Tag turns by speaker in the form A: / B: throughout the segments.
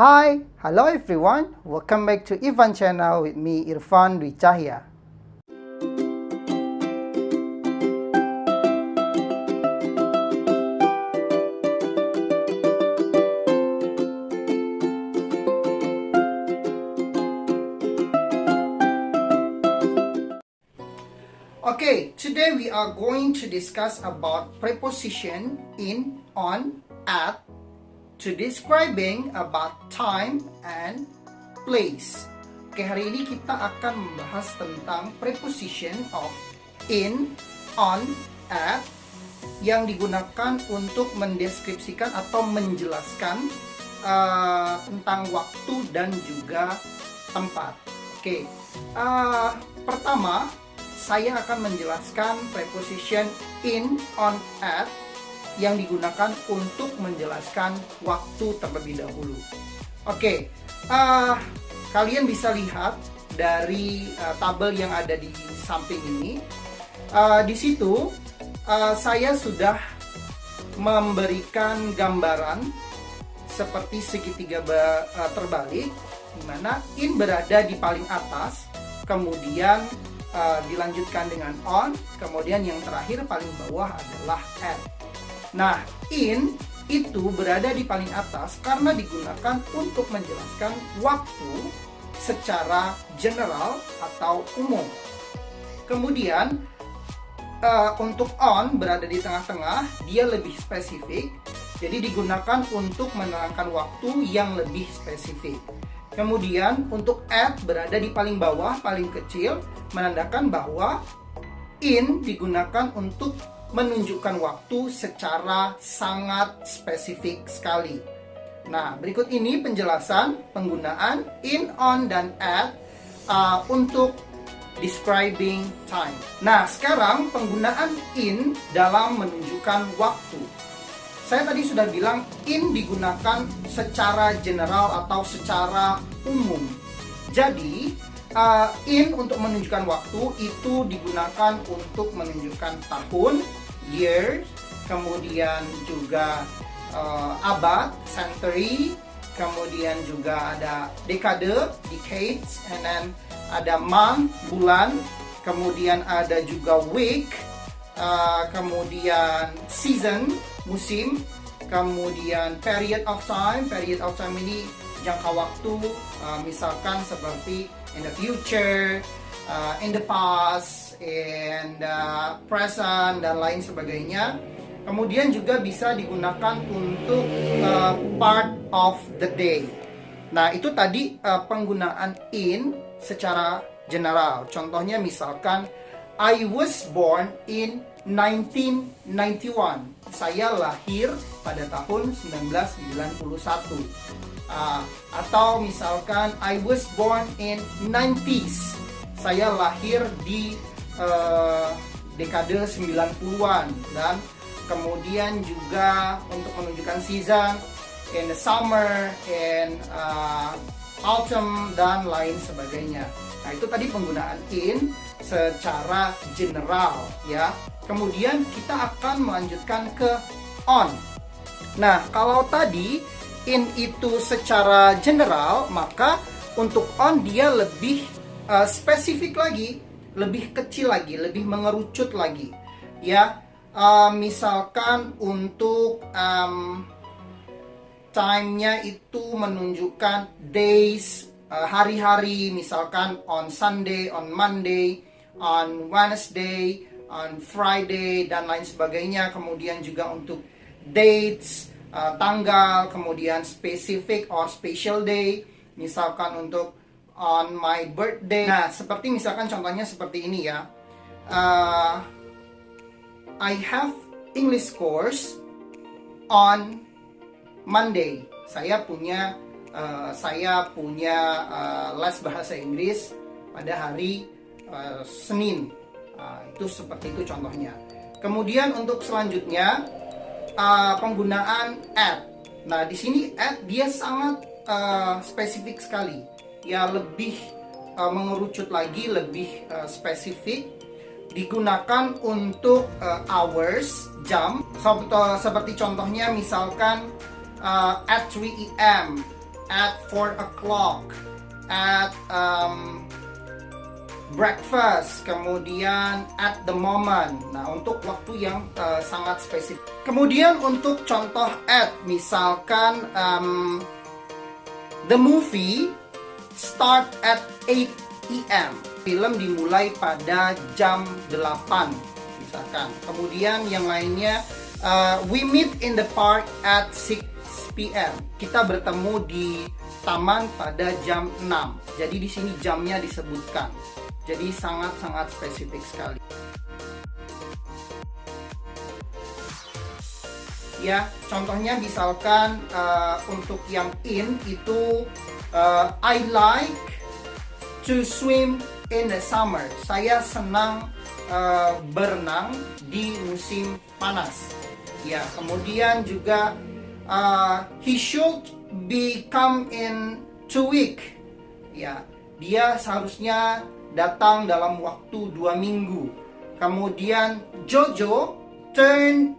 A: Hi, hello everyone. Welcome back to Irfan channel with me Irfan Dwi Cahya. Okay, today we are going to discuss about preposition in, on, at to describing about time and place. Oke, hari ini kita akan membahas tentang preposition of in, on, at yang digunakan untuk mendeskripsikan atau menjelaskan tentang waktu dan juga tempat. Oke, pertama saya akan menjelaskan preposition in, on, at yang digunakan untuk menjelaskan waktu terlebih dahulu. Oke, kalian bisa lihat dari tabel yang ada di samping ini. Di situ saya sudah memberikan gambaran seperti segitiga terbalik, di mana in berada di paling atas, kemudian dilanjutkan dengan on, kemudian yang terakhir paling bawah adalah at. Nah, in itu berada di paling atas karena digunakan untuk menjelaskan waktu secara general atau umum. Kemudian, untuk on berada di tengah-tengah, dia lebih spesifik, jadi digunakan untuk menerangkan waktu yang lebih spesifik. Kemudian, untuk at berada di paling bawah, paling kecil, menandakan bahwa in digunakan untuk menunjukkan waktu secara sangat spesifik sekali. Nah, berikut ini penjelasan penggunaan in, on, dan at untuk describing time. Nah, sekarang penggunaan in dalam menunjukkan waktu. Saya tadi sudah bilang in digunakan secara general atau secara umum. Jadi, in untuk menunjukkan waktu itu digunakan untuk menunjukkan tahun, years, kemudian juga abad, century, kemudian juga ada dekade, decades, and then ada month, bulan, kemudian ada juga week, kemudian season, musim, kemudian period of time ini jangka waktu, misalkan seperti in the future, in the past, in the present, dan lain sebagainya. Kemudian juga bisa digunakan untuk part of the day. Nah, itu tadi penggunaan in secara general. Contohnya misalkan I was born in 1991. Saya lahir pada tahun 1991. Atau misalkan I was born in 90s. Saya lahir di dekade 90-an. Dan kemudian juga untuk menunjukkan season, in the summer, in autumn, dan lain sebagainya. Nah, itu tadi penggunaan in secara general, ya. Kemudian kita akan melanjutkan ke on. Nah, kalau tadi in itu secara general, maka untuk on dia lebih spesifik lagi, lebih kecil lagi, lebih mengerucut lagi, ya. Misalkan untuk time-nya itu menunjukkan days, hari-hari, misalkan on Sunday, on Monday, on Wednesday, on Friday, dan lain sebagainya. Kemudian juga untuk dates, tanggal, kemudian specific or special day, misalkan untuk on my birthday. Nah, seperti misalkan contohnya seperti ini, ya. I have English course on Monday. Saya punya les bahasa Inggris pada hari Senin. Itu seperti itu contohnya. Kemudian untuk selanjutnya penggunaan at. Nah, di sini at dia sangat spesifik sekali. Ya, lebih mengerucut lagi, lebih spesifik. Digunakan untuk hours, jam. Seperti contohnya misalkan at 3 AM, at 4 o'clock, at breakfast, kemudian at the moment. Nah, untuk waktu yang sangat spesifik. Kemudian untuk contoh at, misalkan the movie start at 8 p.m. Film dimulai pada jam 8 misalkan. Kemudian yang lainnya we meet in the park at 6 p.m. Kita bertemu di taman pada jam 6. Jadi di sini jamnya disebutkan. Jadi sangat-sangat spesifik sekali. Ya, contohnya misalkan untuk yang in itu I like to swim in the summer. Saya senang berenang di musim panas. Ya, kemudian juga he should be come in 2 weeks. Ya, dia seharusnya datang dalam waktu 2 minggu. Kemudian Jojo turn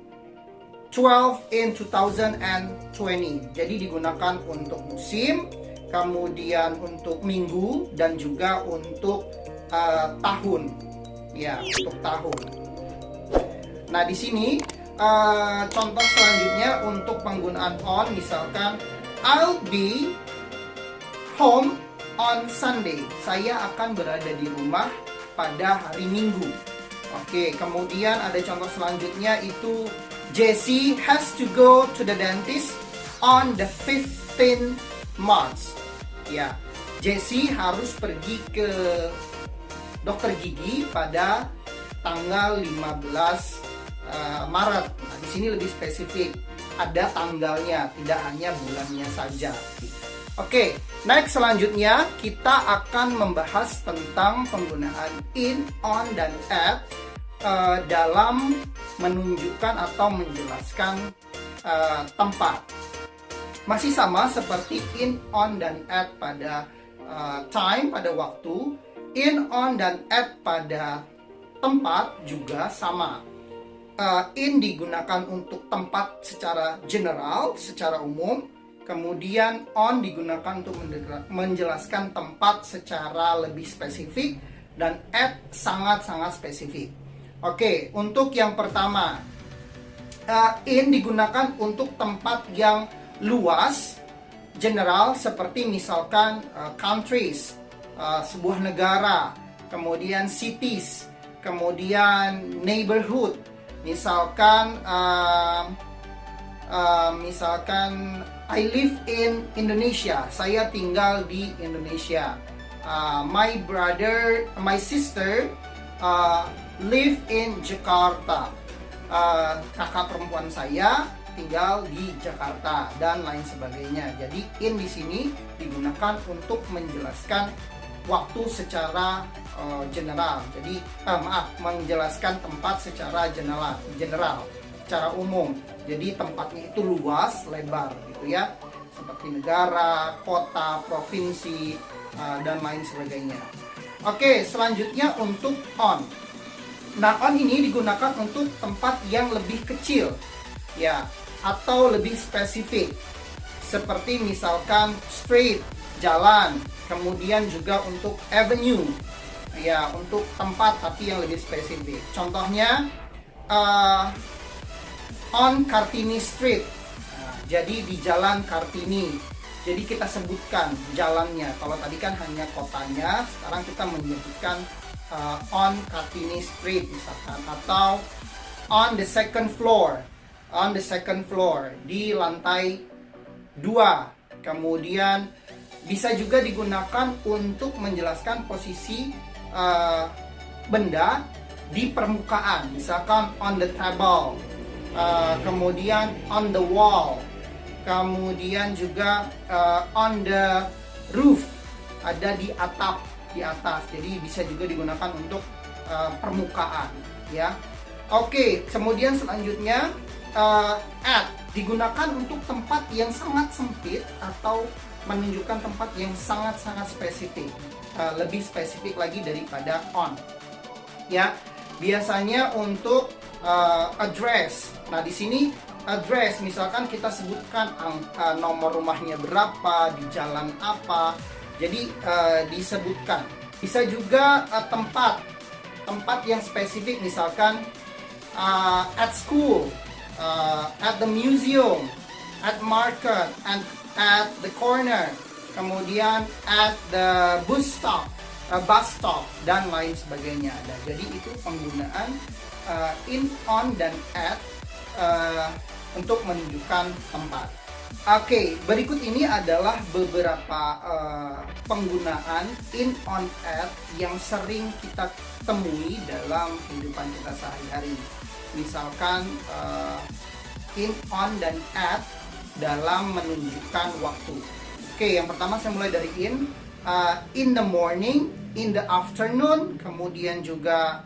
A: 12 in 2020. Jadi digunakan untuk musim, kemudian untuk minggu, dan juga untuk tahun. Ya, untuk tahun. Nah, di sini contoh selanjutnya untuk penggunaan on, misalkan I'll be home on Sunday. Saya akan berada di rumah pada hari Minggu. Oke, kemudian ada contoh selanjutnya itu Jessie has to go to the dentist on the 15th March. Ya, Jessie harus pergi ke dokter gigi pada tanggal 15 Maret. Nah, di sini lebih spesifik, ada tanggalnya, tidak hanya bulannya saja. Oke, next selanjutnya kita akan membahas tentang penggunaan in, on, dan at dalam menunjukkan atau menjelaskan tempat. Masih sama seperti in, on, dan at pada time, pada waktu. In, on, dan at pada tempat juga sama. In digunakan untuk tempat secara general, secara umum. Kemudian on digunakan untuk menjelaskan tempat secara lebih spesifik, dan at sangat-sangat spesifik. Oke, untuk yang pertama, in digunakan untuk tempat yang luas, general, seperti misalkan countries, sebuah negara, kemudian cities, kemudian neighborhood, misalkan I live in Indonesia, saya tinggal di Indonesia. My sister live in Jakarta. Kakak perempuan saya tinggal di Jakarta, dan lain sebagainya. Jadi in di sini digunakan untuk menjelaskan waktu secara general. Jadi menjelaskan tempat secara general, secara umum. Jadi tempatnya itu luas, lebar gitu ya, seperti negara, kota, provinsi, dan lain sebagainya. Oke, selanjutnya untuk on. Nah, on ini digunakan untuk tempat yang lebih kecil, ya, atau lebih spesifik, seperti misalkan street, jalan, kemudian juga untuk avenue, ya, untuk tempat tapi yang lebih spesifik. Contohnya on Kartini Street. Nah, jadi di Jalan Kartini. Jadi kita sebutkan jalannya. Kalau tadi kan hanya kotanya, sekarang kita menyebutkan on Kartini Street misalkan, atau on the second floor. On the second floor, di lantai 2. Kemudian bisa juga digunakan untuk menjelaskan posisi benda di permukaan, misalkan on the table, kemudian on the wall, kemudian juga on the roof, ada di atap, di atas. Jadi bisa juga digunakan untuk permukaan, ya. Oke, kemudian selanjutnya at digunakan untuk tempat yang sangat sempit atau menunjukkan tempat yang sangat-sangat spesifik, lebih spesifik lagi daripada on, ya. Biasanya untuk address. Nah, di sini address, misalkan kita sebutkan nomor rumahnya berapa, di jalan apa, jadi disebutkan. Bisa juga tempat yang spesifik, misalkan at school, at the museum, at market, and at the corner, kemudian at the bus stop, dan lain sebagainya ada. Jadi itu penggunaan in, on, dan at untuk menunjukkan tempat. Oke, berikut ini adalah beberapa penggunaan in, on, at yang sering kita temui dalam kehidupan kita sehari-hari. Misalkan in, on, dan at dalam menunjukkan waktu. Oke, yang pertama saya mulai dari in the morning, in the afternoon, kemudian juga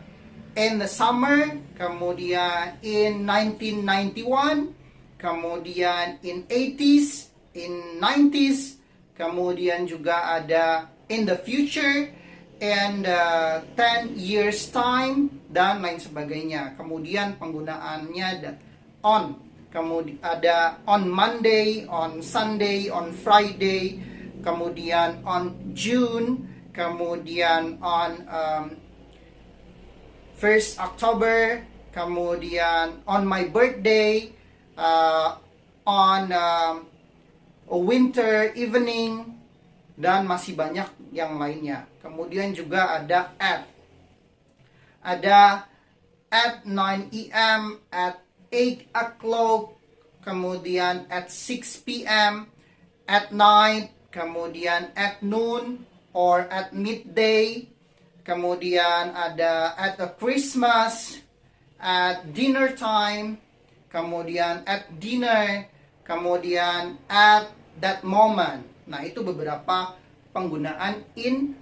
A: in the summer, kemudian in 1991, kemudian in 80s, in 90s, kemudian juga ada in the future, and 10 years time, dan lain sebagainya. Kemudian penggunaannya ada on, kemudian ada on Monday, on Sunday, on Friday, kemudian on June, kemudian on 1st October, kemudian on my birthday, on a winter evening, dan masih banyak yang lainnya. Kemudian juga ada at 9 AM, at 8 o'clock, kemudian at 6 PM, at night, kemudian at noon or at midday, kemudian ada at the Christmas, at dinner time, kemudian at dinner, kemudian at that moment. Nah, itu beberapa penggunaan in,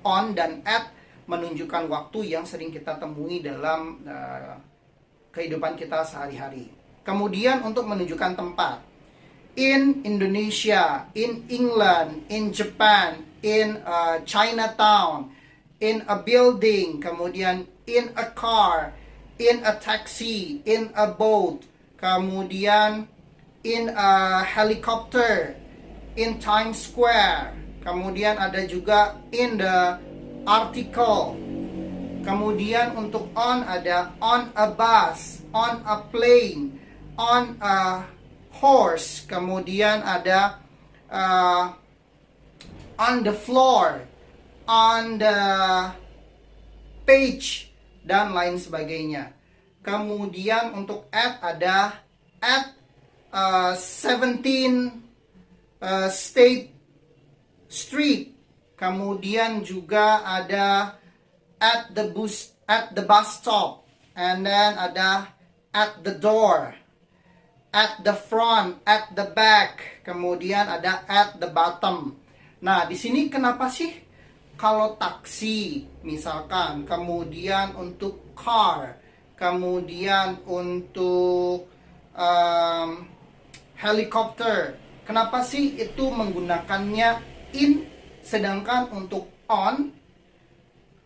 A: on, dan at menunjukkan waktu yang sering kita temui dalam kehidupan kita sehari-hari. Kemudian untuk menunjukkan tempat, in Indonesia, in England, in Japan, in Chinatown, in a building, kemudian in a car, in a taxi, in a boat, kemudian in a helicopter, in Times Square, kemudian ada juga in the article. Kemudian untuk on ada on a bus, on a plane, on a horse, kemudian ada on the floor, on the page, dan lain sebagainya. Kemudian untuk at ada at 17 State Street. Kemudian juga ada at the bus stop, and then ada at the door, at the front, at the back, kemudian ada at the bottom. Nah, di sini kenapa sih kalau taksi misalkan, kemudian untuk car, kemudian untuk helikopter, kenapa sih itu menggunakannya in, sedangkan untuk on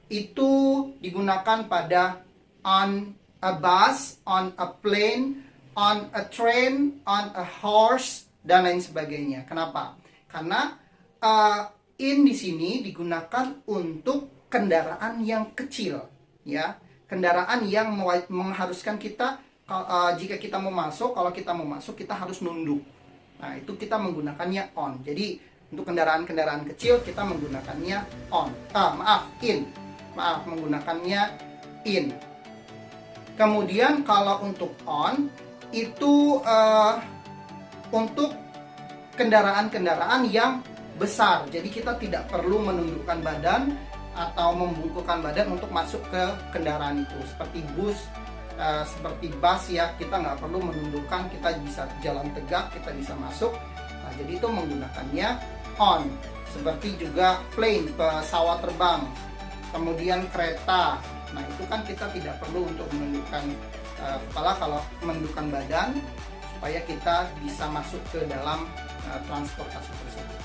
A: itu digunakan pada on a bus, on a plane, on a train, on a horse, dan lain sebagainya. Kenapa? Karena in di sini digunakan untuk kendaraan yang kecil, ya, kendaraan yang mengharuskan kita jika kita mau masuk, kalau kita mau masuk kita harus nunduk. Nah, itu kita menggunakannya on. Jadi untuk kendaraan-kendaraan kecil kita menggunakannya on. In. Menggunakannya in. Kemudian kalau untuk on itu untuk kendaraan-kendaraan yang besar. Jadi kita tidak perlu menundukkan badan atau membungkukkan badan untuk masuk ke kendaraan itu. Seperti bus, seperti bus, ya, kita nggak perlu menundukkan, kita bisa jalan tegak, kita bisa masuk. Nah, jadi itu menggunakannya on. Seperti juga plane, pesawat terbang, kemudian kereta. Nah, itu kan kita tidak perlu untuk menundukkan kepala, kalau menundukkan badan supaya kita bisa masuk ke dalam transportasi tersebut.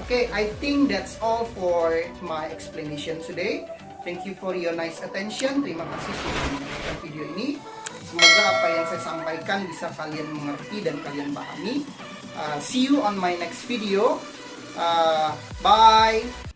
A: Okay, I think that's all for my explanation today. Thank you for your nice attention. Terima kasih sudah menonton video ini. Semoga apa yang saya sampaikan bisa kalian mengerti dan kalian pahami. See you on my next video. Bye.